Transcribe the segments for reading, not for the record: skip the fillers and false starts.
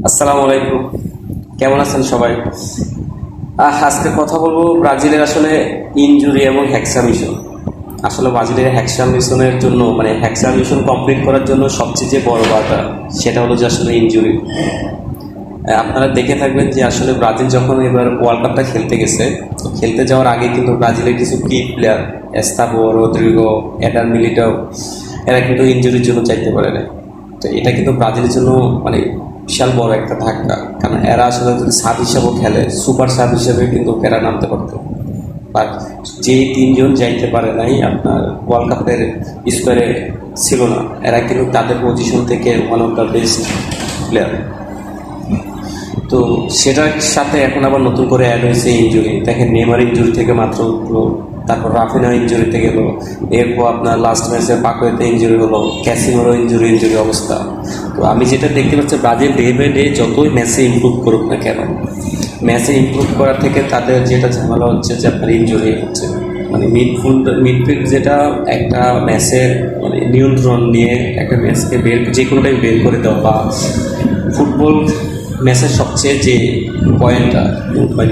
আসসালামু আলাইকুম। কেমন আছেন সবাই? আজকে কথা বলবো ব্রাজিলের আসলে ইনজুরি এবং হ্যাক্সা মিশন। আসলে ব্রাজিলের হ্যাক্সা মিশনের জন্য হ্যাক্সা মিশন কমপ্লিট করার জন্য সবচেয়ে যে বড় বাধা সেটা হলো যে আসলে ইনজুরি। আপনারা দেখে থাকবেন যে আসলে ব্রাজিল যখন এবার ওয়ার্ল্ড কাপটা খেলতে গেছে, তো খেলতে যাওয়ার আগে কিন্তু ব্রাজিলের কিছু কি প্লেয়ার এস্তাভো, রদ্রিগো, এডার মিলিটাও এরা কিন্তু ইনজুরির জন্য চাইতে পারে না। তো এটা কিন্তু ব্রাজিলের জন্য মানে বিশাল বড় একটা ধাক্কা, কারণ এরা আসলে যদি সাব হিসাবেও খেলে, সুপার সাব হিসাবে কিন্তু এরা নামতে পারতো। বাট যে তিনজন যাইতে পারে নাই আপনার ওয়ার্ল্ড কাপের স্কোয়ারে ছিল না, এরা কিন্তু তাদের পজিশন থেকে one of the best player. তো সেটার সাথে এখন আবার নতুন করে অ্যাড হয়েছে ইনজুরি। দেখেন নেইমার ইনজুরি থেকে মাত্র উঠলো, তারপর রাফিনা ইনজুরিতে গেল, এরপর আপনার লাস্ট ম্যাচে পাকোয়েতে ইনজুরি হলো, ক্যাসিমোরও ইনজুরি অবস্থা। তো আমি যেটা দেখতে পাচ্ছি ব্রাজিল ডে বাই ডে যতই ম্যাচে ইমপ্রুভ করুক না কেন, ম্যাচে ইমপ্রুভ করার থেকে তাদের যেটা ঝামেলা হচ্ছে যে আপনার ইনজুরি হচ্ছে। মিডফিল্ড যেটা একটা ম্যাচের নিয়ন্ত্রণ নিয়ে একটা ম্যাচকে যে কোনোটাই বের করে দেওয়া, বা ফুটবল ম্যাচের সবচেয়ে যে পয়েন্টটা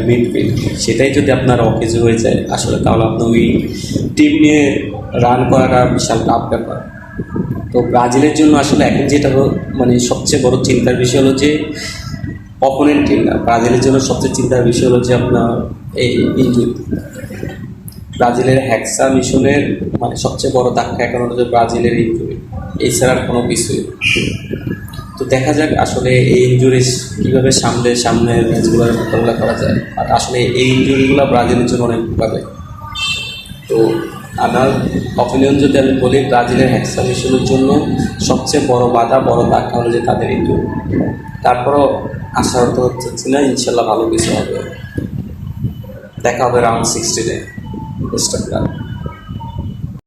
মিডফিল্ড, সেটাই যদি আপনার অকেজ হয়ে যায় আসলে, তাহলে আপনার ওই টিম নিয়ে রান করাটা বিশাল টাফ ব্যাপার। তো ব্রাজিলের জন্য আসলে এখন যেটা সবচেয়ে বড় চিন্তার বিষয় হলো যে অপোনেন্ট টিম না, ব্রাজিলের জন্য সবচেয়ে চিন্তার বিষয় হলো যে আপনার এই ইনজুরি। ব্রাজিলের হ্যাক্সা মিশনের সবচেয়ে বড় ধাক্কা এখন হলো যে ব্রাজিলের ইনজুরি, এছাড়া আর কোনো কিছুই। তো দেখা যাক আসলে এই ইনজুরি কীভাবে সামনের ম্যাচগুলোর মোকাবিলা করা যায়। আর আসলে এই ইনজুরিগুলো ব্রাজিলের জন্য অনেক ভাবে। তো আমার অপিনিয়ন যদি আমি বলি, ব্রাজিলের হ্যাক্সা মিশনের জন্য সবচেয়ে বড় বাধা, বড় ধাক্কা হলো যে তাদের ইনজুরি। তারপরও আশা তো হচ্ছে না, ইনশাল্লাহ ভালো কিছু হবে। দেখা হবে রাউন্ড 16-এ। Best of lakh.